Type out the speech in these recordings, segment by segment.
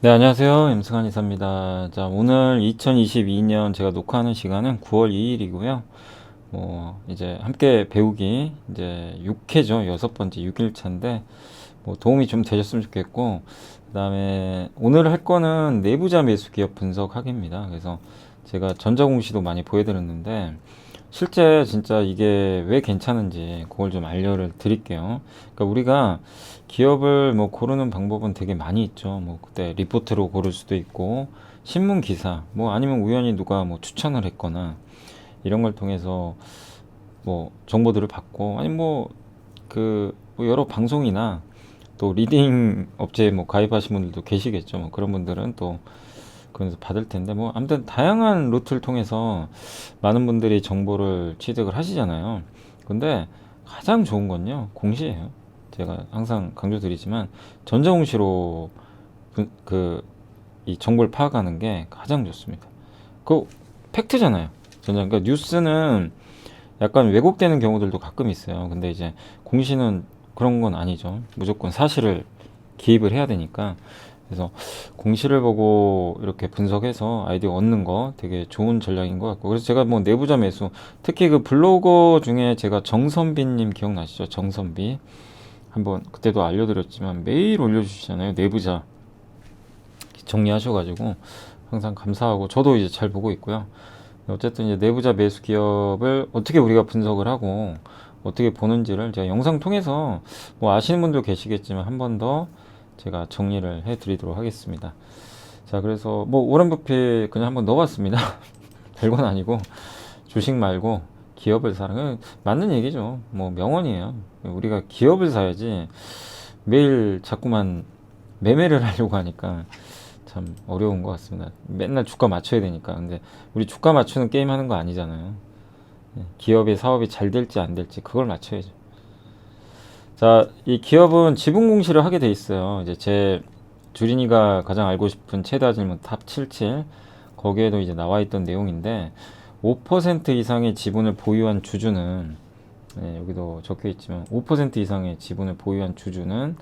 네, 안녕하세요. 임승환 이사입니다. 자, 오늘 2022년 제가 녹화하는 시간은 9월 2일이고요. 이제 함께 배우기, 이제 6회죠. 여섯 번째 6일차인데, 도움이 좀 되셨으면 좋겠고, 그 다음에 오늘 할 거는 내부자 매수 기업 분석하기입니다. 그래서 제가 전자공시도 많이 보여드렸는데, 실제 진짜 이게 왜 괜찮은지 그걸 좀 알려를 드릴게요. 그러니까 우리가 기업을 고르는 방법은 되게 많이 있죠. 그때 리포트로 고를 수도 있고 신문 기사 아니면 우연히 누가 추천을 했거나 이런 걸 통해서 정보들을 받고 아니 여러 방송이나 또 리딩 업체에 가입하신 분들도 계시겠죠. 그런 분들은 또 그래서 받을 텐데 아무튼 다양한 루트를 통해서 많은 분들이 정보를 취득을 하시잖아요. 근데 가장 좋은 건요 공시예요. 제가 항상 강조드리지만 전자공시로 이 정보를 파악하는 게 가장 좋습니다. 그 팩트잖아요. 그러니까 뉴스는 약간 왜곡되는 경우들도 가끔 있어요. 근데 이제 공시는 그런 건 아니죠. 무조건 사실을 기입을 해야 되니까. 그래서 공시를 보고 이렇게 분석해서 아이디어 얻는 거 되게 좋은 전략인 것 같고, 그래서 제가 내부자 매수, 특히 그 블로거 중에 제가 정선비님 기억나시죠? 정선비 한번 그때도 알려드렸지만 매일 올려주시잖아요. 내부자 정리하셔가지고 항상 감사하고 저도 이제 잘 보고 있고요. 어쨌든 이제 내부자 매수 기업을 어떻게 우리가 분석을 하고 어떻게 보는지를 제가 영상 통해서 아시는 분도 계시겠지만 한 번 더 제가 정리를 해 드리도록 하겠습니다. 자, 그래서 워런 버핏 그냥 한번 넣어봤습니다. 별건 아니고 주식 말고 기업을 사는 맞는 얘기죠. 명언이에요. 우리가 기업을 사야지 매일 자꾸만 매매를 하려고 하니까 참 어려운 것 같습니다. 맨날 주가 맞춰야 되니까. 근데 우리 주가 맞추는 게임 하는 거 아니잖아요. 기업의 사업이 잘 될지 안 될지 그걸 맞춰야죠. 자, 이 기업은 지분 공시를 하게 돼 있어요. 이제 제 주린이가 가장 알고 싶은 최다 질문 탑 77 거기에도 이제 나와 있던 내용인데 5% 이상의 지분을 보유한 주주는 여기도 적혀 있지만 5% 이상의 지분을 보유한 주주는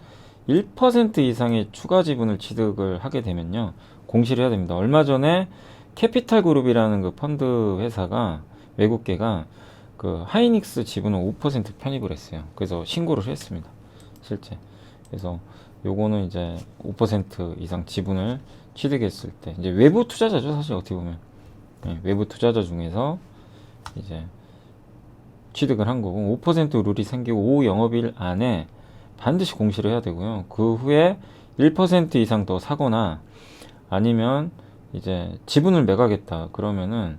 1% 이상의 추가 지분을 취득을 하게 되면요 공시를 해야 됩니다. 얼마 전에 캐피탈 그룹이라는 그 펀드 회사가 외국계가 그 하이닉스 지분을 5% 편입을 했어요. 그래서 신고를 했습니다. 실제. 그래서 요거는 이제 5% 이상 지분을 취득했을 때 이제 외부 투자자죠. 사실 어떻게 보면 외부 투자자 중에서 이제 취득을 한 거고 5% 룰이 생기고 5 영업일 안에 반드시 공시를 해야 되고요. 그 후에 1% 이상 더 사거나 아니면 이제 지분을 매각했다 그러면은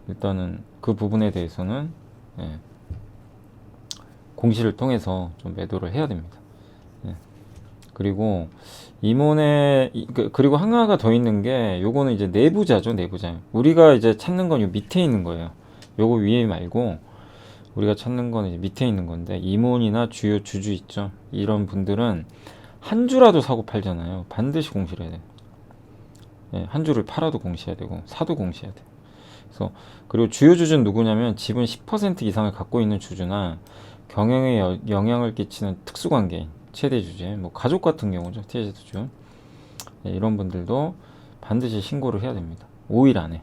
일단은 그 부분에 대해서는 공시를 통해서 좀 매도를 해야 됩니다. 그리고 임원의 그리고 하나가 더 있는 게 요거는 이제 내부자죠. 내부자. 우리가 이제 찾는 건 요 밑에 있는 거예요. 요거 위에 말고 우리가 찾는 건 이제 밑에 있는 건데 임원이나 주요 주주 있죠. 이런 분들은 한 주라도 사고 팔잖아요. 반드시 공시를 해야 돼요. 한 주를 팔아도 공시해야 되고 사도 공시해야 돼요. 그래서 그리고 주요 주주는 누구냐면 지분 10% 이상을 갖고 있는 주주나 경영에 영향을 끼치는 특수관계인 최대 주주, 가족 같은 경우죠. 최대 주주 이런 분들도 반드시 신고를 해야 됩니다. 5일 안에.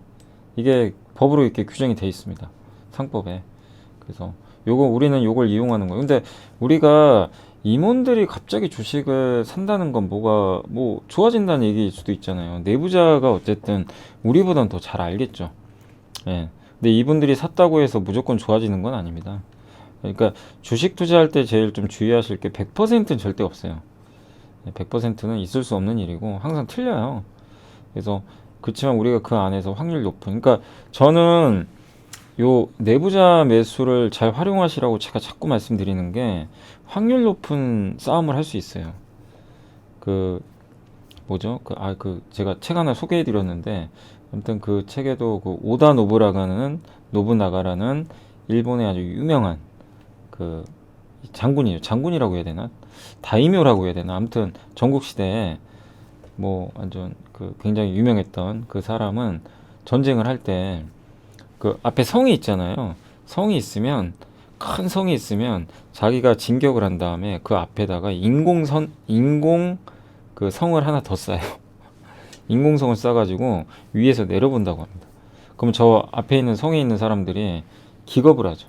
이게 법으로 이렇게 규정이 되어 있습니다. 상법에. 그래서 우리는 요걸 이용하는 거예요. 근데 우리가 임원들이 갑자기 주식을 산다는 건 좋아진다는 얘기일 수도 있잖아요. 내부자가 어쨌든 우리보단 더 잘 알겠죠. 근데 이분들이 샀다고 해서 무조건 좋아지는 건 아닙니다. 그러니까 주식 투자할 때 제일 좀 주의하실 게 100%는 절대 없어요. 100%는 있을 수 없는 일이고 항상 틀려요. 그래서 그렇지만 우리가 그 안에서 확률 높은 그러니까 저는 요 내부자 매수를 잘 활용하시라고 제가 자꾸 말씀드리는 게 확률 높은 싸움을 할 수 있어요. 제가 책 하나 소개해 드렸는데 아무튼 그 책에도 그 오다 노부나가라는 일본의 아주 유명한 그 장군이에요. 장군이라고 해야 되나? 다이묘라고 해야 되나? 아무튼 전국시대에 완전 굉장히 유명했던 그 사람은 전쟁을 할 때 그 앞에 성이 있잖아요. 큰 성이 있으면 자기가 진격을 한 다음에 그 앞에다가 인공 그 성을 하나 더 쌓아요. 인공성을 쏴가지고 위에서 내려본다고 합니다. 그럼 저 앞에 있는 성에 있는 사람들이 기겁을 하죠.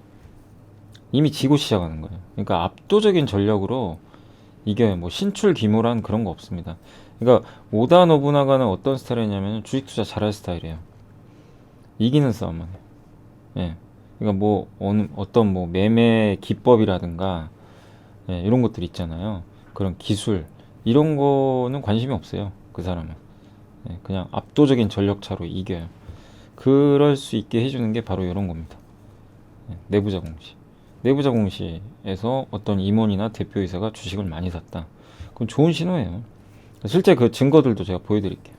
이미 지고 시작하는 거예요. 그러니까 압도적인 전력으로 이겨요. 뭐 신출귀몰한 그런 거 없습니다. 그러니까 오다 노부나가는 어떤 스타일이냐면 주식 투자 잘할 스타일이에요. 이기는 싸움만 해요. 예. 그러니까 뭐 어떤 뭐 매매 기법이라든가 예, 이런 것들 있잖아요. 그런 기술 이런 거는 관심이 없어요. 그 사람은 예, 그냥 압도적인 전력차로 이겨요. 그럴 수 있게 해주는 게 바로 이런 겁니다. 예, 내부자 공시. 내부자 공시에서 어떤 임원이나 대표이사가 주식을 많이 샀다. 그럼 좋은 신호예요. 실제 그 증거들도 제가 보여드릴게요.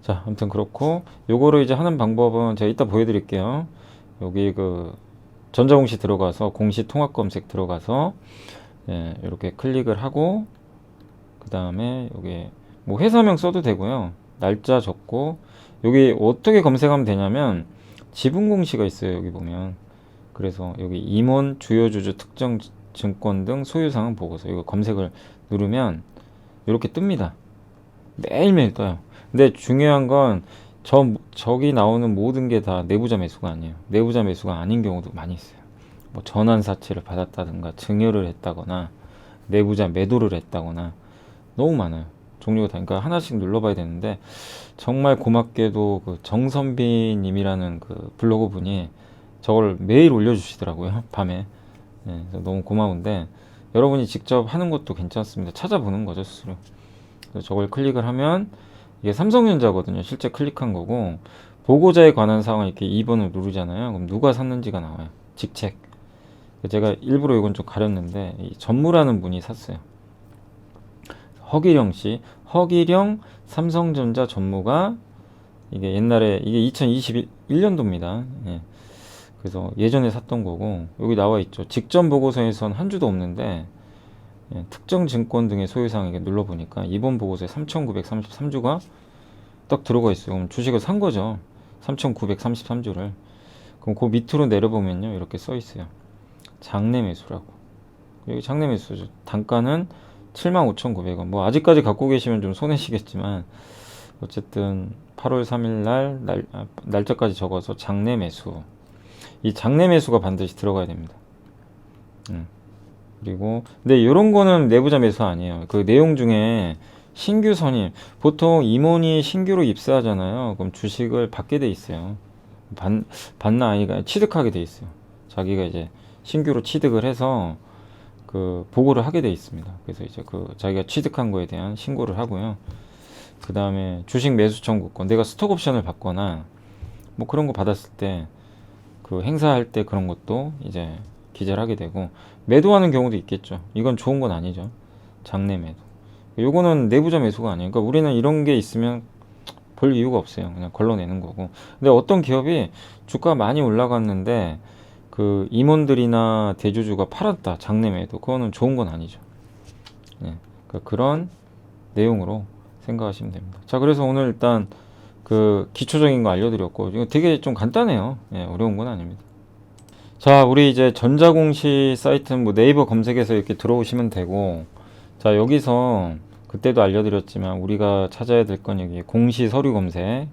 자, 아무튼 그렇고 요거를 이제 하는 방법은 제가 이따 보여드릴게요. 여기 그 전자공시 들어가서 공시 통합 검색 들어가서 예, 이렇게 클릭을 하고 그 다음에 여기 뭐 회사명 써도 되고요. 날짜 적고 여기 어떻게 검색하면 되냐면 지분 공시가 있어요. 여기 보면 그래서 여기 임원 주요 주주 특정 증권 등 소유상황 보고서 이거 검색을 누르면 이렇게 뜹니다. 매일매일 떠요. 근데 중요한 건 저기 나오는 모든 게 다 내부자 매수가 아니에요. 내부자 매수가 아닌 경우도 많이 있어요. 뭐 전환 사채를 받았다든가 증여를 했다거나 내부자 매도를 했다거나 너무 많아요. 종류가 다. 그러니까 하나씩 눌러봐야 되는데 정말 고맙게도 그 정선비님이라는 그 블로그 분이 저걸 매일 올려주시더라고요. 밤에. 예, 그래서 너무 고마운데 여러분이 직접 하는 것도 괜찮습니다. 찾아보는 거죠, 스스로. 그래서 저걸 클릭을 하면 이게 삼성전자거든요. 실제 클릭한 거고 보고자에 관한 사항을 이렇게 2번을 누르잖아요. 그럼 누가 샀는지가 나와요. 직책. 제가 일부러 이건 좀 가렸는데 이 전무라는 분이 샀어요. 허기령 씨, 허기령 삼성전자 전무가 이게 옛날에 이게 2021년도입니다. 예. 그래서 예전에 샀던 거고 여기 나와 있죠. 직전 보고서에선 한 주도 없는데 예, 특정 증권 등의 소유상에게 눌러보니까 이번 보고서에 3,933주가 딱 들어가 있어요. 그럼 주식을 산 거죠. 3,933주를. 그럼 그 밑으로 내려보면요. 이렇게 써 있어요. 장내 매수라고. 여기 장내 매수죠. 단가는 75,900원. 뭐 아직까지 갖고 계시면 좀 손해시겠지만 어쨌든 8월 3일 날짜까지 적어서 장내 매수. 이 장내 매수가 반드시 들어가야 됩니다. 그리고 근데 이런 거는 내부자 매수 아니에요. 그 내용 중에 신규 선임 보통 임원이 신규로 입사하잖아요. 그럼 주식을 받게 돼 있어요. 받나 아니가 취득하게 돼 있어요. 자기가 이제 신규로 취득을 해서 그 보고를 하게 돼 있습니다. 그래서 이제 그 자기가 취득한 거에 대한 신고를 하고요. 그 다음에 주식 매수 청구권, 내가 스톡 옵션을 받거나 뭐 그런 거 받았을 때 그 행사할 때 그런 것도 이제 기재를 하게 되고 매도하는 경우도 있겠죠. 이건 좋은 건 아니죠. 장내 매도. 요거는 내부자 매수가 아니에요. 그러니까 우리는 이런 게 있으면 볼 이유가 없어요. 그냥 걸러내는 거고. 근데 어떤 기업이 주가 많이 올라갔는데 그 임원들이나 대주주가 팔았다. 장내 매도. 그거는 좋은 건 아니죠. 네. 그러니까 그런 내용으로 생각하시면 됩니다. 자, 그래서 오늘 일단 그 기초적인 거 알려드렸고 이거 되게 좀 간단해요. 예, 어려운 건 아닙니다. 자, 우리 이제 전자공시 사이트는 뭐 네이버 검색해서 이렇게 들어오시면 되고 자, 여기서 그때도 알려드렸지만 우리가 찾아야 될 건 여기 공시 서류 검색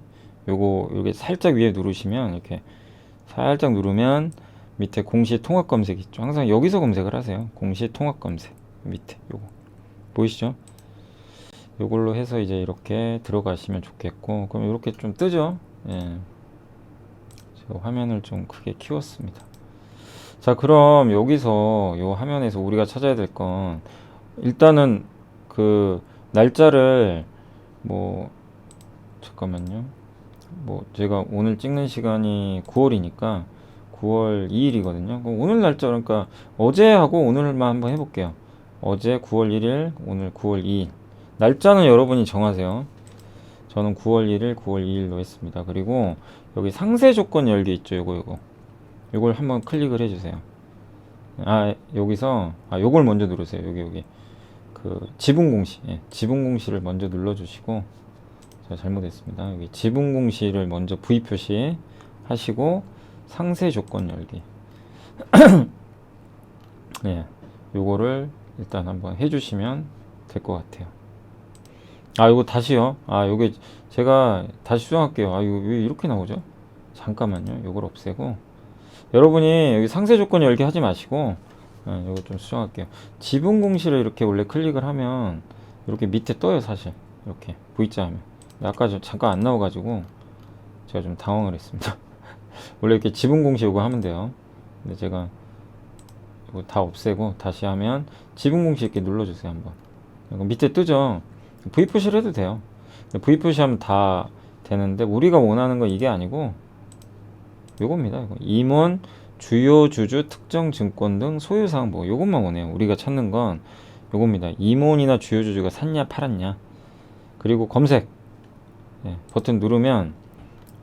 요거 여기 살짝 위에 누르시면 이렇게 살짝 누르면 밑에 공시 통합 검색 있죠. 항상 여기서 검색을 하세요. 공시 통합 검색 밑에 요거 보이시죠? 요걸로 해서 이제 이렇게 들어가시면 좋겠고 그럼 이렇게 좀 뜨죠. 예. 제가 화면을 좀 크게 키웠습니다. 자, 그럼 여기서 요 화면에서 우리가 찾아야 될 건 일단은 그 날짜를 뭐 잠깐만요. 뭐 제가 오늘 찍는 시간이 9월이니까 9월 2일이거든요. 그럼 오늘 날짜 그러니까 어제하고 오늘만 한번 해볼게요. 어제 9월 1일, 오늘 9월 2일. 날짜는 여러분이 정하세요. 저는 9월 1일, 9월 2일로 했습니다. 그리고 여기 상세 조건 열기 있죠. 요걸 한번 클릭을 해주세요. 여기서 요걸 먼저 누르세요. 여기 그 지분 공시, 예, 지분 공시를 먼저 눌러주시고 제가 잘못했습니다. 여기 지분 공시를 먼저 V 표시 하시고 상세 조건 열기. 예, 요거를 일단 한번 해주시면 될 것 같아요. 아, 이거 다시요. 아, 요게 제가 다시 수정할게요. 아, 이거 왜 이렇게 나오죠? 잠깐만요. 요걸 없애고. 여러분이 여기 상세 조건 열기 하지 마시고, 요거 좀 수정할게요. 지분 공시를 이렇게 원래 클릭을 하면 이렇게 밑에 떠요, 사실. 이렇게 V자 하면. 아까 좀 잠깐 안 나와가지고 제가 좀 당황을 했습니다. 원래 이렇게 지분 공시 요거 하면 돼요. 근데 제가 이거 다 없애고 다시 하면 지분 공시 이렇게 눌러주세요, 한번. 이거 밑에 뜨죠? V 푸시를 해도 돼요. V 푸시하면 다 되는데 우리가 원하는 건 이게 아니고 요겁니다. 이거. 임원, 주요 주주, 특정 증권 등 소유사항 뭐 요것만 원해요. 우리가 찾는 건 요겁니다. 임원이나 주요 주주가 샀냐 팔았냐. 그리고 검색. 예, 버튼 누르면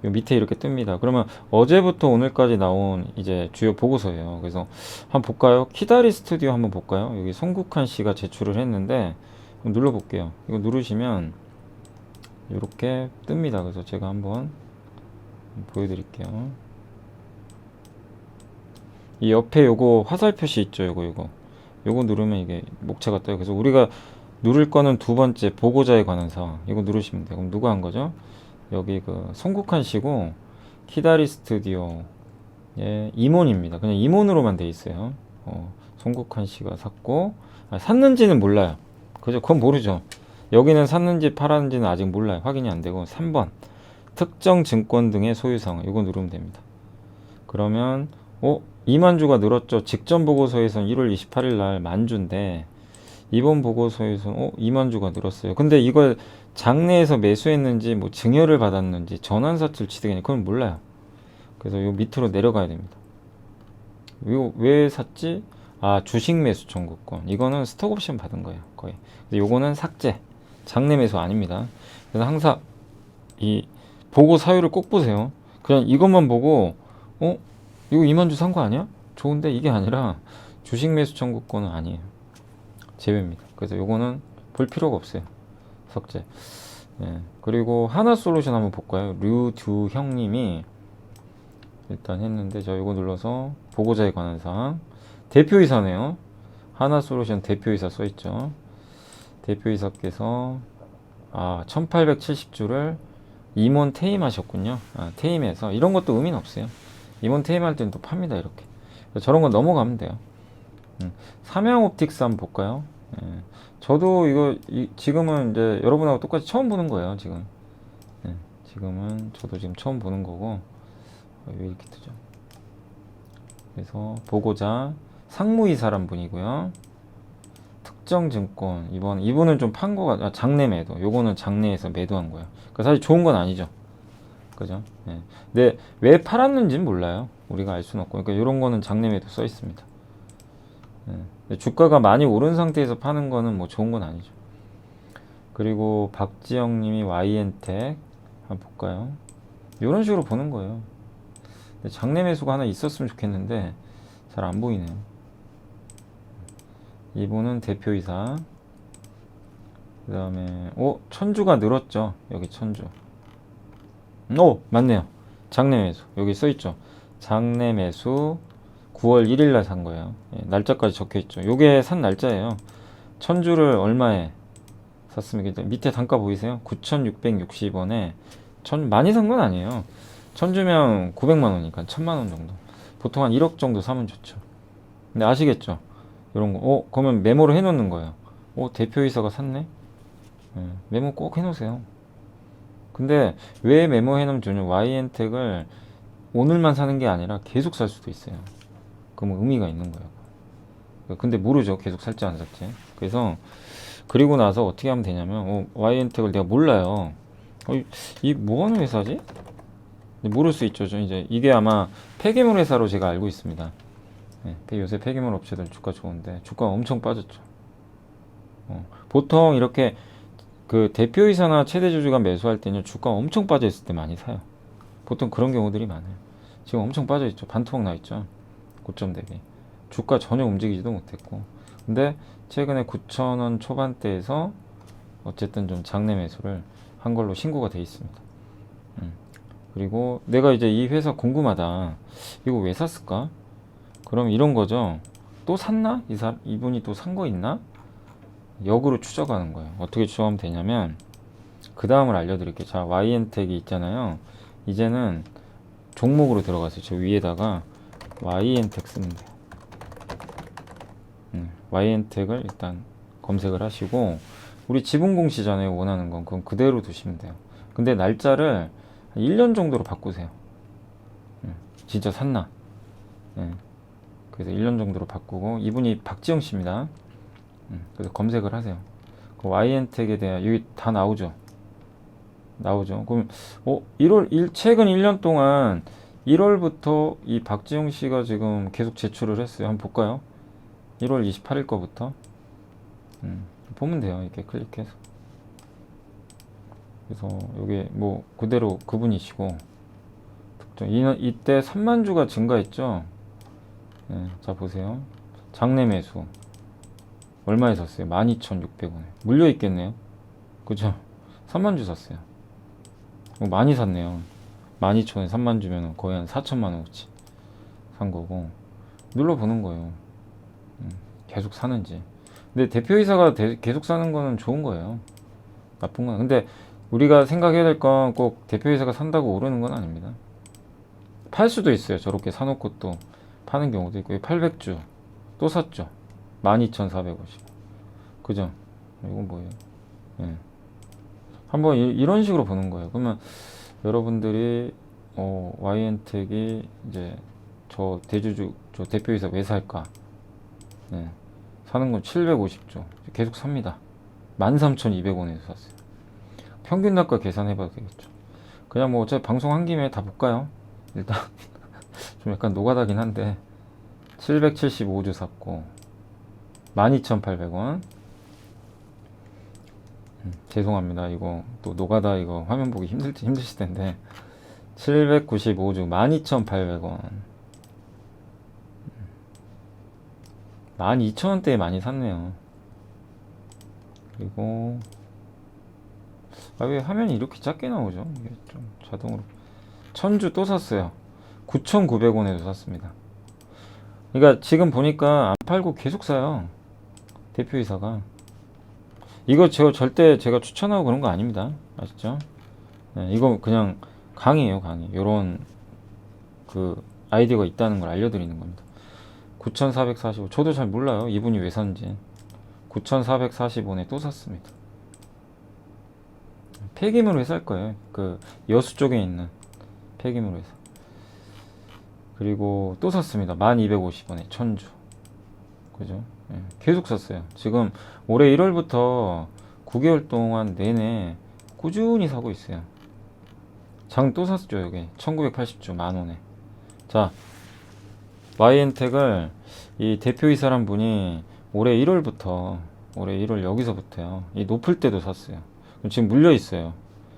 요 밑에 이렇게 뜹니다. 그러면 어제부터 오늘까지 나온 이제 주요 보고서예요. 그래서 한번 볼까요? 키다리 스튜디오 한번 볼까요? 여기 송국한 씨가 제출을 했는데 눌러 볼게요. 이거 누르시면 이렇게 뜹니다. 그래서 제가 한번 보여드릴게요. 이 옆에 요거 화살 표시 있죠? 요거 누르면 이게 목차가 떠요. 그래서 우리가 누를 거는 두 번째 보고자에 관한 사항. 이거 누르시면 돼요. 그럼 누가 한 거죠? 여기 그 송국한 씨고 키다리 스튜디오 예, 임원입니다. 그냥 임원으로만 돼 있어요. 송국한 씨가 샀고 샀는지는 몰라요. 그죠? 그건 모르죠. 여기는 샀는지 팔았는지는 아직 몰라요. 확인이 안 되고 3번 특정 증권 등의 소유사항 이거 누르면 됩니다. 그러면 이만주가 늘었죠. 직전 보고서에서는 1월 28일 날 만주인데 이번 보고서에서는 이만주가 늘었어요. 근데 이걸 장내에서 매수했는지 뭐 증여를 받았는지 전환사출 취득이냐 그건 몰라요. 그래서 요 밑으로 내려가야 됩니다. 이거 왜 샀지? 아, 주식 매수 청구권. 이거는 스톡옵션 받은 거예요. 거의. 근데 요거는 삭제. 장내 매수 아닙니다. 그래서 항상 이 보고 사유를 꼭 보세요. 그냥 이것만 보고 이거 이만주 산 거 아니야? 좋은데 이게 아니라 주식 매수 청구권은 아니에요. 제외입니다. 그래서 요거는 볼 필요가 없어요. 삭제. 예. 그리고 하나솔루션 한번 볼까요? 류두형님이 일단 했는데 저 요거 눌러서 보고자에 관한 사항 대표이사네요. 하나솔루션 대표이사 써있죠. 대표이사께서 1870주를 임원 퇴임하셨군요. 퇴임해서 이런 것도 의미는 없어요. 임원 퇴임할 때는 또 팝니다. 이렇게 저런 건 넘어가면 돼요. 삼양옵틱스 한번 볼까요? 예. 저도 이거 지금은 이제 여러분하고 똑같이 처음 보는 거예요. 지금 지금은 저도 지금 처음 보는 거고 왜 이렇게 뜨죠? 그래서 보고자 상무이사란 분이고요. 특정증권 이분은 좀 판 거가 장내 매도. 요거는 장내에서 매도한 거예요. 그러니까 사실 좋은 건 아니죠. 그죠? 예. 근데 왜 팔았는지는 몰라요. 우리가 알 수는 없고. 그러니까 이런 거는 장내 매도 써 있습니다. 예. 주가가 많이 오른 상태에서 파는 거는 뭐 좋은 건 아니죠. 그리고 박지영 님이 YN텍 한번 볼까요? 이런 식으로 보는 거예요. 장내 매수가 하나 있었으면 좋겠는데 잘 안 보이네요. 이분은 대표이사. 그 다음에 천주가 늘었죠. 여기 천주. 맞네요. 장내 매수 여기 써있죠. 장내 매수 9월 1일 날 산 거예요. 예, 날짜까지 적혀있죠. 요게 산 날짜예요. 천주를 얼마에 샀습니까? 밑에 단가 보이세요? 9,660원에 많이 산 건 아니에요. 천주면 900만원이니까 1000만원 정도. 보통 한 1억 정도 사면 좋죠. 근데 아시겠죠? 이런 거. 그러면 메모를 해놓는 거예요. 대표이사가 샀네? 메모 꼭 해놓으세요. 근데 왜 메모해놓으면 좋냐? YN텍을 오늘만 사는 게 아니라 계속 살 수도 있어요. 그러면 의미가 있는 거예요. 근데 모르죠. 계속 살지 안 살지. 그래서 그리고 나서 어떻게 하면 되냐면 YN텍을 내가 몰라요. 이 뭐하는 회사지? 모를 수 있죠. 이제 이게 아마 폐기물 회사로 제가 알고 있습니다. 요새 폐기물 업체들 주가 좋은데 주가가 엄청 빠졌죠. 보통 이렇게 그 대표이사나 최대주주가 매수할 때는 주가가 엄청 빠져 있을 때 많이 사요. 보통 그런 경우들이 많아요. 지금 엄청 빠져 있죠. 반토막 나 있죠. 고점 대비 주가 전혀 움직이지도 못했고, 근데 최근에 9,000원 초반대에서 어쨌든 좀 장내 매수를 한 걸로 신고가 돼 있습니다. 그리고 내가 이제 이 회사 궁금하다. 이거 왜 샀을까? 그럼 이런 거죠. 또 샀나? 이분이 또 산 거 있나? 역으로 추적하는 거예요. 어떻게 추적하면 되냐면 그 다음을 알려드릴게요. 자, YN택이 있잖아요. 이제는 종목으로 들어가세요. 저 위에다가 YN택 쓰면 돼요. YN택을 일단 검색을 하시고, 우리 지분공시잖아요. 원하는 건. 그럼 그대로 두시면 돼요. 근데 날짜를 한 1년 정도로 바꾸세요. 진짜 샀나? 그래서 1년 정도로 바꾸고, 이분이 박지영 씨입니다. 그래서 검색을 하세요. 그 YN택에 대한, 여기 다 나오죠. 그럼, 최근 1년 동안 1월부터 이 박지영 씨가 지금 계속 제출을 했어요. 한번 볼까요? 1월 28일 거부터. 보면 돼요. 이렇게 클릭해서. 그래서 여기 뭐 그대로 그분이시고, 이때 3만 주가 증가했죠. 자, 보세요. 장내 매수 얼마에 샀어요? 12,600원에 물려 있겠네요. 그죠? 3만 주 샀어요. 많이 샀네요. 12,000원에 3만 주면 거의 한 4천만 원어치 산 거고, 눌러보는 거예요. 계속 사는지. 근데 대표이사가 계속 사는 거는 좋은 거예요. 나쁜 건. 근데 우리가 생각해야 될 건 꼭 대표이사가 산다고 오르는 건 아닙니다. 팔 수도 있어요. 저렇게 사놓고 또 파는 경우도 있고. 800주 또 샀죠. 12,450. 그죠? 이건 뭐예요? 한번 이런 식으로 보는 거예요. 그러면 여러분들이 YN택이 이제 저 대표이사 왜 살까? 사는 건 750조 계속 삽니다. 13,200원에서 샀어요. 평균 단가 계산해봐도 되겠죠. 그냥 뭐 어차피 방송 한 김에 다 볼까요? 일단 좀 약간 노가다긴 한데 775주 샀고 12,800원. 죄송합니다. 이거 또 노가다 이거 화면 보기 힘드실 텐데 795주 12,800원. 12,000원대에 많이 샀네요. 그리고 왜 화면이 이렇게 작게 나오죠? 이게 좀 자동으로. 1000주 또 샀어요. 9,900원에도 샀습니다. 그러니까 지금 보니까 안 팔고 계속 사요. 대표이사가. 이거 절대 제가 추천하고 그런 거 아닙니다. 아시죠? 이거 그냥 강의예요, 강의. 요런 그 아이디어가 있다는 걸 알려드리는 겁니다. 9,445. 저도 잘 몰라요. 이분이 왜 샀는지. 9,440원에 또 샀습니다. 폐기물 회사일 거예요. 그 여수 쪽에 있는 폐기물 회사. 그리고 또 샀습니다. 1250원에 1000주. 그죠? 계속 샀어요. 지금 올해 1월부터 9개월 동안 내내 꾸준히 사고 있어요. 장 또 샀죠. 여기 1980주 만원에. 자, YN택을 이 대표이사란 분이 올해 1월 여기서부터요. 이 높을 때도 샀어요. 지금 물려 있어요.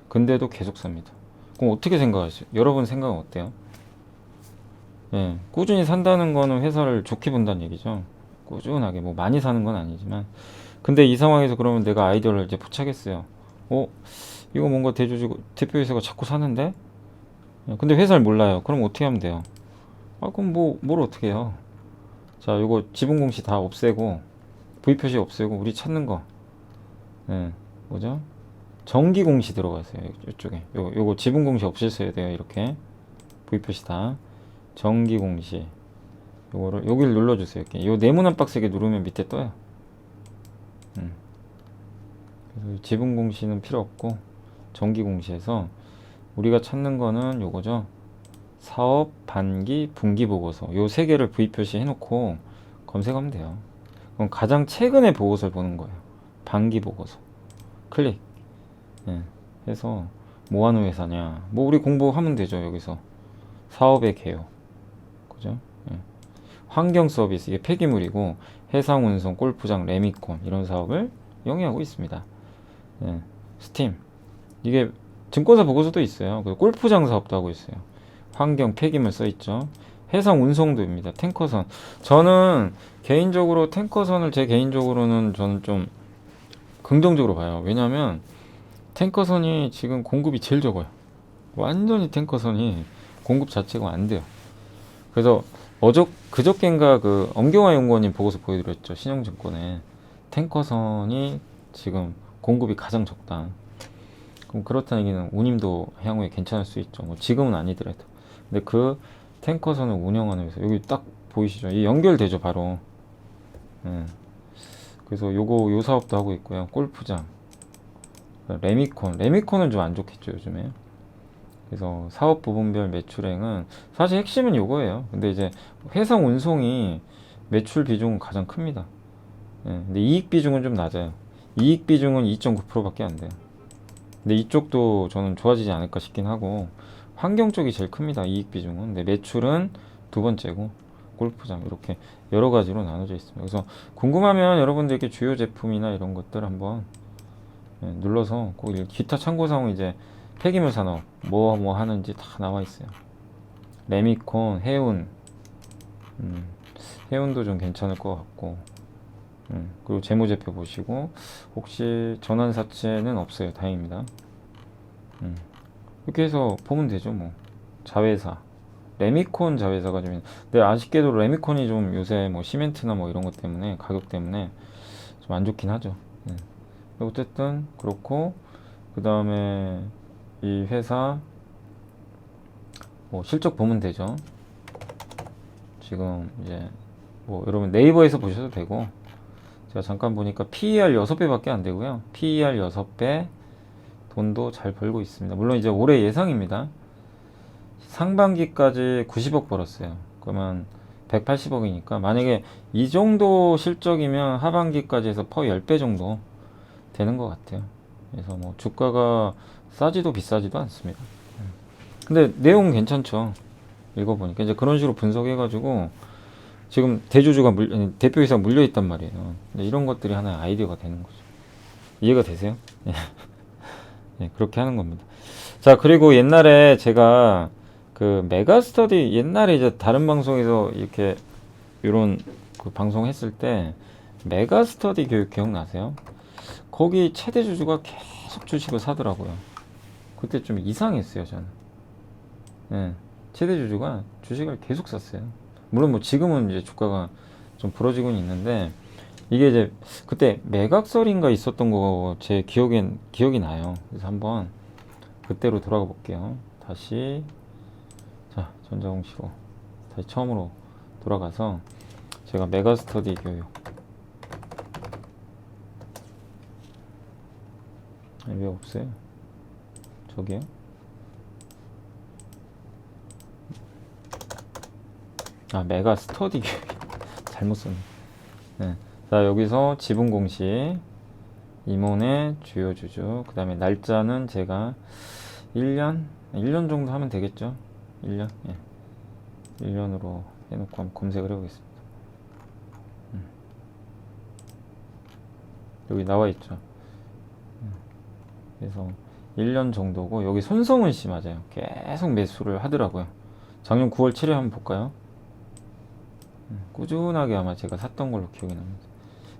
근데도 계속 삽니다. 그럼 어떻게 생각하세요? 여러분 생각은 어때요? 꾸준히 산다는 거는 회사를 좋게 본다는 얘기죠. 꾸준하게 뭐 많이 사는 건 아니지만. 근데 이 상황에서 그러면 내가 아이디어를 이제 포착했어요. 이거 뭔가 대표이사가 자꾸 사는데? 근데 회사를 몰라요. 그럼 어떻게 하면 돼요? 그럼 뭘 어떻게 해요? 자, 요거 지분공시 다 없애고, V표시 없애고, 우리 찾는 거. 뭐죠? 정기공시 들어가세요. 이쪽에. 요거 지분공시 없애셔야 돼요. 이렇게. V표시 다. 정기공시. 여기를 눌러주세요. 이렇게. 요 네모난 박스에 누르면 밑에 떠요. 그래서 지분공시는 필요 없고, 정기공시에서 우리가 찾는 거는 요거죠. 사업, 반기, 분기 보고서. 요 세 개를 V 표시 해놓고 검색하면 돼요. 그럼 가장 최근의 보고서를 보는 거예요. 반기 보고서. 클릭. 해서 뭐 하는 회사냐. 뭐 우리 공부하면 되죠. 여기서. 사업의 개요. 그죠? 환경 서비스. 이게 폐기물이고, 해상 운송, 골프장, 레미콘 이런 사업을 영위하고 있습니다. 스팀. 이게 증권사 보고서도 있어요. 골프장 사업도 하고 있어요. 환경 폐기물 써있죠. 해상 운송도입니다. 탱커선. 저는 개인적으로 제 개인적으로는 저는 좀 긍정적으로 봐요. 왜냐면 탱커선이 지금 공급이 제일 적어요. 완전히 탱커선이 공급 자체가 안 돼요. 그래서 그저께인가 그 엄경화 연구원님 보고서 보여드렸죠. 신영증권에 탱커선이 지금 공급이 가장 적다. 그럼 그렇다는 얘기는 운임도 향후에 괜찮을 수 있죠. 뭐 지금은 아니더라도. 근데 그 탱커선을 운영하는 회사 여기 딱 보이시죠? 이 연결되죠 바로. 예. 그래서 요 사업도 하고 있고요. 골프장, 레미콘은 좀 안 좋겠죠 요즘에. 그래서 사업 부분별 매출액은 사실 핵심은 요거예요. 근데 이제 회사 운송이 매출 비중은 가장 큽니다. 예. 근데 이익 비중은 좀 낮아요. 이익 비중은 2.9%밖에 안 돼요. 근데 이쪽도 저는 좋아지지 않을까 싶긴 하고, 환경 쪽이 제일 큽니다. 이익 비중은. 근데 매출은 두 번째고, 골프장 이렇게 여러 가지로 나눠져 있습니다. 그래서 궁금하면 여러분들께 주요 제품이나 이런 것들 한번 눌러서 꼭 기타 참고 사항 이제 폐기물 산업 뭐 하는지 다 나와 있어요. 레미콘, 해운, 해운도 좀 괜찮을 것 같고, 그리고 재무제표 보시고 혹시 전환사채는 없어요. 다행입니다. 이렇게 해서 보면 되죠. 뭐 자회사, 레미콘 자회사가 좀 근데 아쉽게도 레미콘이 좀 요새 뭐 시멘트나 뭐 이런 것 때문에 가격 때문에 좀 안 좋긴 하죠. 어쨌든 그렇고, 그 다음에 이 회사 뭐 실적 보면 되죠. 지금 이제 뭐 여러분 네이버에서 보셔도 되고, 제가 잠깐 보니까 PER 6배밖에 안 되고요. PER 6배, 돈도 잘 벌고 있습니다. 물론 이제 올해 예상입니다. 상반기까지 90억 벌었어요. 그러면 180억이니까 만약에 이 정도 실적이면 하반기까지 해서 퍼 10배 정도 되는 것 같아요. 그래서 뭐 주가가 싸지도 비싸지도 않습니다. 근데 내용은 괜찮죠. 읽어보니까 이제 그런 식으로 분석해가지고 지금 대표이사 물려 있단 말이에요. 근데 이런 것들이 하나의 아이디어가 되는 거죠. 이해가 되세요? 네, 그렇게 하는 겁니다. 자, 그리고 옛날에 제가 그 메가스터디 옛날에 이제 다른 방송에서 이렇게 이런 그 방송 했을 때 메가스터디 교육 기억나세요? 거기 최대 주주가 계속 주식을 사더라고요. 그때 좀 이상했어요, 저는. 네, 최대 주주가 주식을 계속 샀어요. 물론 뭐 지금은 이제 주가가 좀 부러지고는 있는데, 이게 이제 그때 매각설인가 있었던 거 제 기억이 나요. 그래서 한번 그때로 돌아가 볼게요. 다시 자, 전자공시로 다시 처음으로 돌아가서 제가 메가스터디 교육 왜 없어요? 저기요? 아, 메가스터디 교육 잘못 썼네. 네. 자, 여기서 지분 공시, 임원의 주요 주주, 그 다음에 날짜는 제가 1년 정도 하면 되겠죠? 1년? 예. 1년으로 해놓고 한번 검색을 해보겠습니다. 여기 나와 있죠. 그래서 1년 정도고, 여기 손성은 씨 맞아요. 계속 매수를 하더라고요. 작년 9월 7일 한번 볼까요? 꾸준하게 아마 제가 샀던 걸로 기억이 납니다.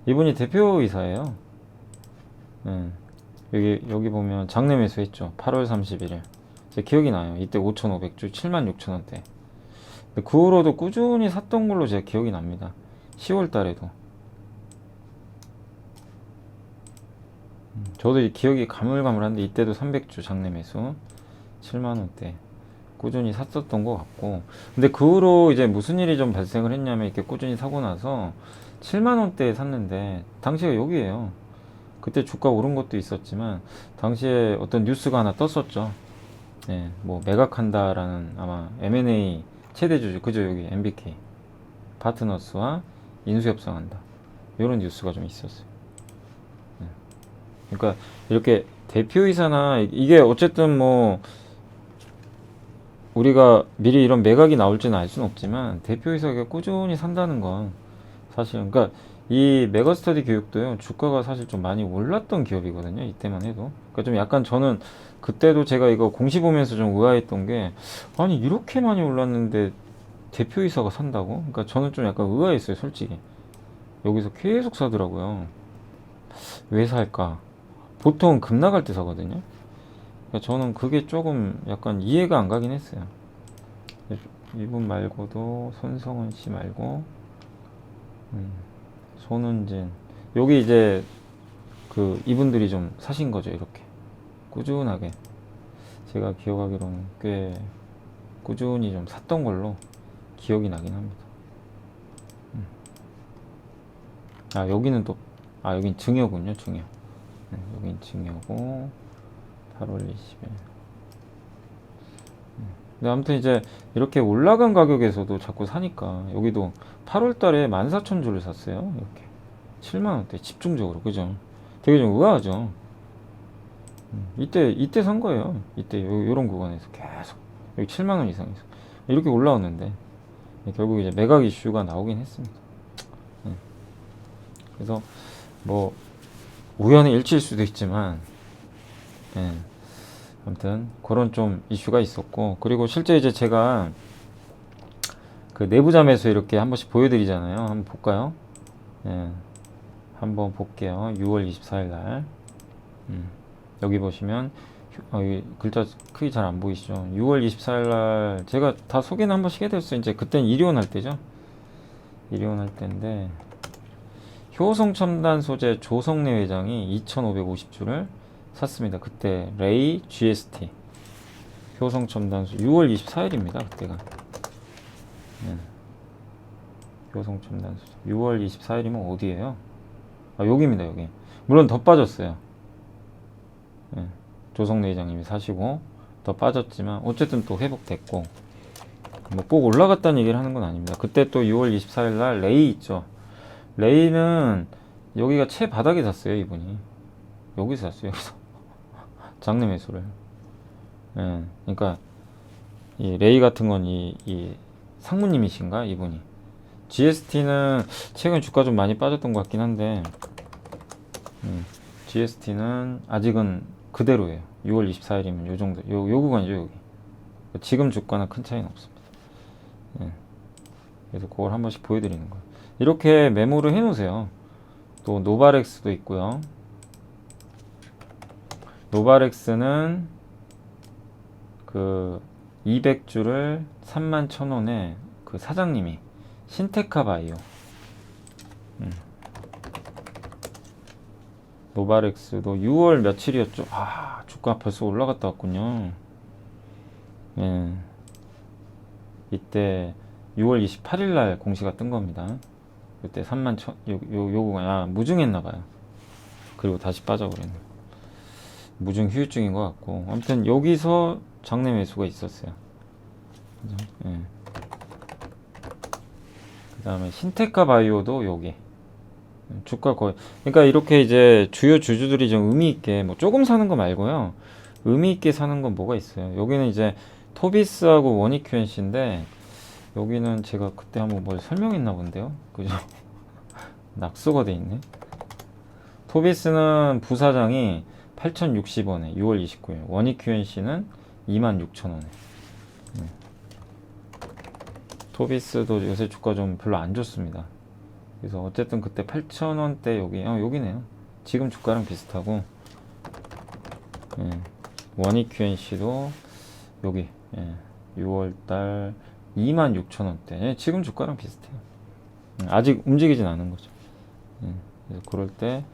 이분이 대표이사예요. 여기 보면 장내 매수했죠. 8월 31일. 제 기억이 나요. 이때 5,500주 76,000원대. 그 후로도 꾸준히 샀던 걸로 제가 기억이 납니다. 10월 달에도. 저도 기억이 가물가물한데 이때도 300주 장내 매수 7만원대 꾸준히 샀었던 것 같고, 근데 그 후로 이제 무슨 일이 좀 발생을 했냐면 이렇게 꾸준히 사고 나서 7만원대에 샀는데 당시가 여기에요. 그때 주가 오른 것도 있었지만 당시에 어떤 뉴스가 하나 떴었죠. 네, 뭐 매각한다라는, 아마 M&A 최대 주주, 그죠? 여기 MBK 파트너스와 인수협상한다, 이런 뉴스가 좀 있었어요. 네. 그러니까 이렇게 대표이사나 이게 어쨌든 뭐 우리가 미리 이런 매각이 나올지는 알 수는 없지만 대표이사가 꾸준히 산다는 건 사실, 그러니까 이 메가스터디 교육도요, 주가가 사실 좀 많이 올랐던 기업이거든요. 이때만 해도. 그러니까 좀 약간 저는 그때도 제가 이거 공시 보면서 좀 의아했던 게, 아니 이렇게 많이 올랐는데 대표이사가 산다고? 그러니까 저는 좀 약간 의아했어요, 솔직히. 여기서 계속 사더라고요. 왜 살까? 보통 급락할 때 사거든요. 그러니까 저는 그게 조금 약간 이해가 안 가긴 했어요. 이분 말고도 손성은 씨 말고, 손은진, 여기 이제 그 이분들이 좀 사신 거죠, 이렇게 꾸준하게 제가 기억하기로는 꽤 꾸준히 좀 샀던 걸로 기억이 나긴 합니다. 아 여기는 또 여긴 증여군요. 증여. 여긴 증여고 8월 20일. 근데 아무튼 이제 이렇게 올라간 가격에서도 자꾸 사니까 여기도 8월 달에 14,000주를 샀어요. 이렇게 7만원대 집중적으로. 그죠? 되게 좀 의아하죠. 이때 산 거예요. 이때 요런 구간에서 계속 여기 7만원 이상에서 이렇게 올라왔는데 결국 이제 매각 이슈가 나오긴 했습니다. 그래서 뭐 우연의 일치일 수도 있지만 아무튼 그런 좀 이슈가 있었고, 그리고 실제 이제 제가 그 내부자 매수 이렇게 한 번씩 보여드리잖아요. 한번 볼까요? 한번 볼게요. 6월 24일 날 여기 보시면 여기 글자 크기 잘 안 보이시죠? 6월 24일 날 제가 다 소개는 한 번씩 해드렸어요. 이제 그땐 일이온 할 때죠. 일이온 할 때인데 효성 첨단 소재 조성래 회장이 2,550주를 샀습니다. 그때 레이 GST 효성 첨단 소재 6월 24일입니다. 그때가 효성 첨단 소재 6월 24일이면 어디예요? 여기입니다. 여기. 물론 더 빠졌어요. 조성래 회장님이 사시고 더 빠졌지만 어쨌든 또 회복됐고, 뭐 꼭 올라갔다는 얘기를 하는 건 아닙니다. 그때 또 6월 24일 날 레이 있죠. 레이는 여기가 최바닥에 샀어요. 이분이 여기서 샀어요. 여기서 장내 매수를. 그러니까 이 레이 같은 건 이 상무님이신가 이분이. GST는 최근 주가 좀 많이 빠졌던 것 같긴 한데 GST는 아직은 그대로예요. 6월 24일이면 요 정도 요 구간이죠. 여기 지금 주가는 큰 차이는 없습니다. 그래서 그걸 한 번씩 보여드리는 거예요. 이렇게 메모를 해 놓으세요. 또 노바렉스도 있고요. 노바렉스는 그 200주를 31,000원에 그 사장님이 신테카 바이오 노바렉스도 6월 며칠이었죠. 주가 벌써 올라갔다 왔군요. 이때 6월 28일 날 공시가 뜬 겁니다. 그때 31,000 요 구간 무증했나봐요. 그리고 다시 빠져버렸네. 무증 후유증인 것 같고, 아무튼 여기서 장내 매수가 있었어요. 그 다음에 신테카 바이오도 여기 주가 거의, 그러니까 이렇게 이제 주요 주주들이 좀 의미 있게 뭐 조금 사는 거 말고요, 의미 있게 사는 건 뭐가 있어요. 여기는 이제 토비스하고 원익QNC인데 여기는 제가 그때 한번 뭘 설명했나 본데요. 그죠? 낙서가 돼 있네. 토비스는 부사장이 8,060원에 6월 29일, 원익QNC는 26,000원에. 토비스도 요새 주가 좀 별로 안 좋습니다. 그래서 어쨌든 그때 8,000원대 여기네요. 지금 주가랑 비슷하고, 원익QNC도 여기 6월달 26,000원대. 지금 주가랑 비슷해요. 아직 움직이진 않은 거죠. 그래서 그럴 때,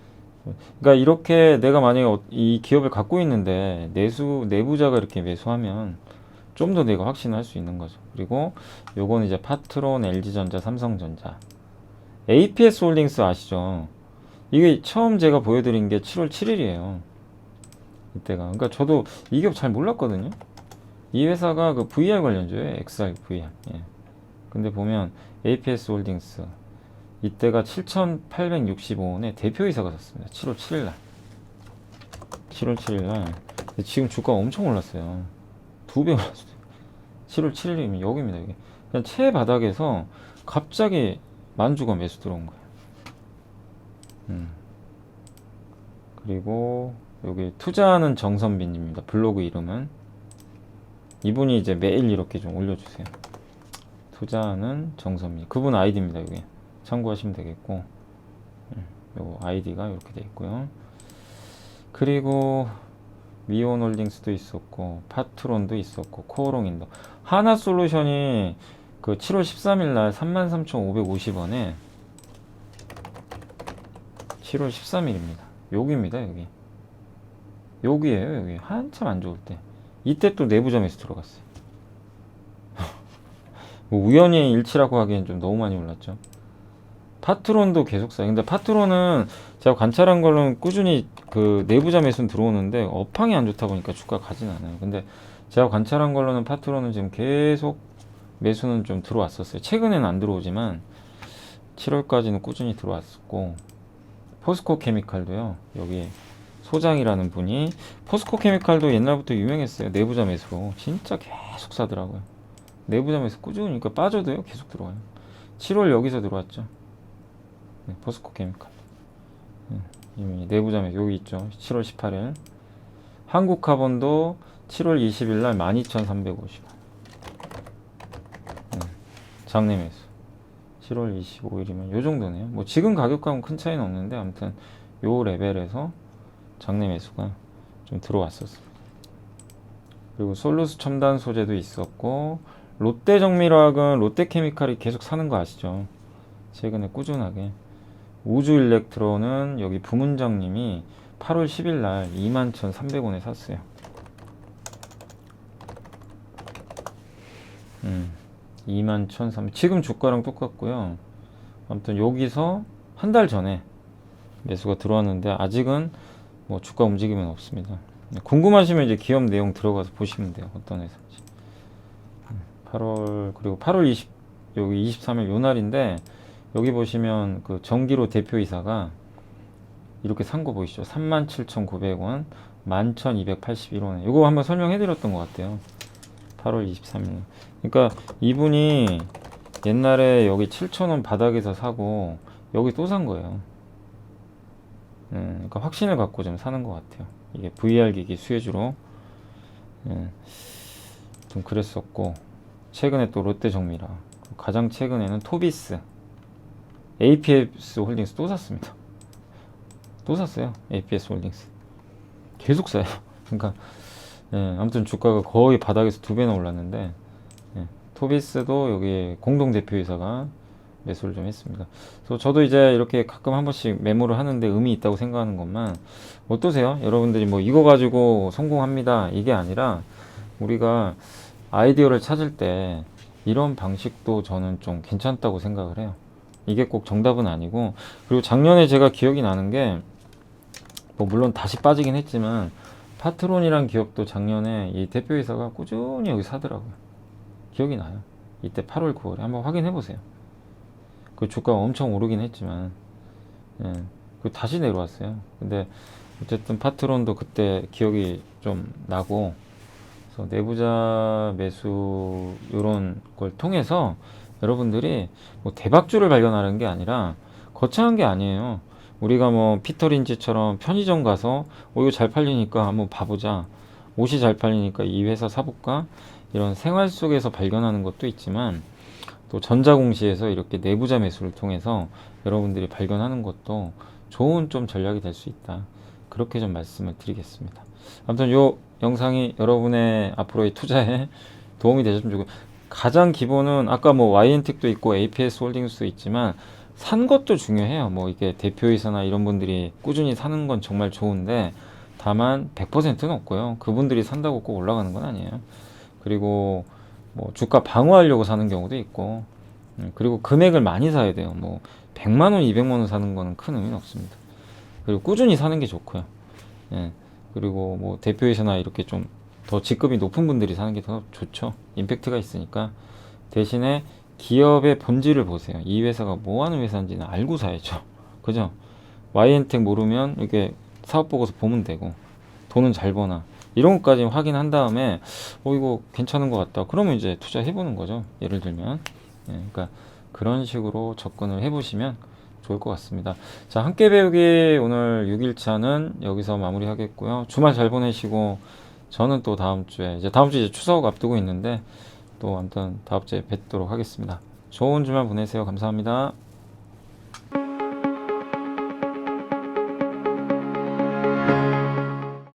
그러니까 이렇게 내가 만약에 이 기업을 갖고 있는데 내부자가 이렇게 매수하면 좀 더 내가 확신할 수 있는 거죠. 그리고 요거는 이제 파트론, LG전자, 삼성전자, APS 홀딩스 아시죠? 이게 처음 제가 보여드린 게 7월 7일이에요. 이때가. 그러니까 저도 이 기업 잘 몰랐거든요. 이 회사가 그 VR 관련주예요. XR VR. 근데 보면 APS 홀딩스 이때가 7,865원에 대표이사가 샀습니다. 7월 7일날. 7월 7일날. 지금 주가가 엄청 올랐어요. 2배 올랐어요. 7월 7일이면 여기입니다. 여기. 그냥 최바닥에서 갑자기 만주가 매수 들어온 거예요. 그리고 여기 투자하는 정선빈입니다. 블로그 이름은. 이분이 이제 매일 이렇게 좀 올려주세요. 투자하는 정선빈. 그분 아이디입니다. 여기 참고하시면 되겠고, 요 아이디가 이렇게 돼 있고요. 그리고 미온홀딩스도 있었고, 파트론도 있었고, 코오롱인도, 하나솔루션이 그 7월 13일 날 33,550원에 7월 13일입니다. 여기입니다. 여기 여기에요. 여기 한참 안 좋을 때 이때 또 내부자 매수 들어갔어요. 뭐 우연히 일치라고 하기엔 좀 너무 많이 올랐죠. 파트론도 계속 사요. 근데 파트론은 제가 관찰한 걸로는 꾸준히 그 내부자 매수는 들어오는데 업황이 안 좋다 보니까 주가 가진 않아요. 근데 제가 관찰한 걸로는 파트론은 지금 계속 매수는 좀 들어왔었어요. 최근에는 안 들어오지만 7월까지는 꾸준히 들어왔었고, 포스코 케미칼도요. 여기 소장이라는 분이, 포스코 케미칼도 옛날부터 유명했어요. 내부자 매수로 진짜 계속 사더라고요. 내부자 매수 꾸준히, 그러니까 빠져도요 계속 들어와요. 7월 여기서 들어왔죠. 네, 포스코 케미칼. 이미 내부자 매수 여기 있죠. 7월 18일. 한국카본도 7월 20일 날 12,350원. 장내 매수. 7월 25일이면 요 정도네요. 뭐 지금 가격하고는 큰 차이는 없는데 아무튼 요 레벨에서 장내 매수가 좀 들어왔었습니다. 그리고 솔루스 첨단 소재도 있었고, 롯데정밀화학은 롯데케미칼이 계속 사는 거 아시죠? 최근에 꾸준하게. 우주일렉트로는 여기 부문장님이 8월 10일 날 21,300원에 샀어요. 21,300원. 지금 주가랑 똑같고요. 아무튼 여기서 한 달 전에 매수가 들어왔는데 아직은 뭐 주가 움직임은 없습니다. 궁금하시면 이제 기업 내용 들어가서 보시면 돼요. 어떤 회사인지. 8월, 그리고 8월 20, 여기 23일 요 날인데, 여기 보시면 그 정기로 대표이사가 이렇게 산 거 보이시죠? 37,900원, 11,281원에. 이거 한번 설명해 드렸던 것 같아요. 8월 23일. 그러니까 이분이 옛날에 여기 7,000원 바닥에서 사고 여기 또 산 거예요. 그러니까 확신을 갖고 좀 사는 것 같아요. 이게 VR 기기 수혜주로 좀 그랬었고, 최근에 또 롯데정밀화, 가장 최근에는 토비스, APS 홀딩스 또 샀습니다. 또 샀어요. APS 홀딩스 계속 사요. 그러니까 아무튼 주가가 거의 바닥에서 2배나 올랐는데, 토비스도 여기 공동 대표이사가 매수를 좀 했습니다. 그래서 저도 이제 이렇게 가끔 한 번씩 매물을 하는데 의미 있다고 생각하는 것만, 어떠세요? 여러분들이 뭐 이거 가지고 성공합니다 이게 아니라, 우리가 아이디어를 찾을 때 이런 방식도 저는 좀 괜찮다고 생각을 해요. 이게 꼭 정답은 아니고. 그리고 작년에 제가 기억이 나는 게, 뭐 물론 다시 빠지긴 했지만 파트론이란 기업도 작년에 이 대표이사가 꾸준히 여기 사더라고요. 기억이 나요. 이때 8월 9월에 한번 확인해 보세요. 그 주가가 엄청 오르긴 했지만 그 다시 내려왔어요. 근데 어쨌든 파트론도 그때 기억이 좀 나고, 그래서 내부자 매수 이런 걸 통해서 여러분들이 뭐 대박주를 발견하는 게 아니라, 거창한 게 아니에요. 우리가 뭐 피터린지처럼 편의점 가서 이거 잘 팔리니까 한번 봐보자, 옷이 잘 팔리니까 이 회사 사볼까, 이런 생활 속에서 발견하는 것도 있지만, 또 전자공시에서 이렇게 내부자 매수를 통해서 여러분들이 발견하는 것도 좋은 좀 전략이 될 수 있다, 그렇게 좀 말씀을 드리겠습니다. 아무튼 요 영상이 여러분의 앞으로의 투자에 도움이 되셨으면 좋겠고, 가장 기본은 아까 뭐 YN텍도 있고 APS 홀딩스도 있지만 산 것도 중요해요. 뭐 이게 대표이사나 이런 분들이 꾸준히 사는 건 정말 좋은데, 다만 100%는 없고요. 그분들이 산다고 꼭 올라가는 건 아니에요. 그리고 뭐 주가 방어하려고 사는 경우도 있고, 그리고 금액을 많이 사야 돼요. 뭐 100만원, 200만원 사는 거는 큰 의미는 없습니다. 그리고 꾸준히 사는 게 좋고요. 그리고 뭐 대표이사나 이렇게 좀 더 직급이 높은 분들이 사는 게 더 좋죠. 임팩트가 있으니까. 대신에 기업의 본질을 보세요. 이 회사가 뭐 하는 회사인지는 알고 사야죠. 그죠? YN텍 모르면 이렇게 사업 보고서 보면 되고, 돈은 잘 버나 이런 것까지 확인한 다음에 이거 괜찮은 것 같다, 그러면 이제 투자해 보는 거죠. 예를 들면. 그러니까 그런 식으로 접근을 해 보시면 좋을 것 같습니다. 자, 함께 배우기 오늘 6일차는 여기서 마무리 하겠고요. 주말 잘 보내시고, 저는 또 다음 주에 이제 추석 앞두고 있는데, 또 아무튼 다음 주에 뵙도록 하겠습니다. 좋은 주말 보내세요. 감사합니다.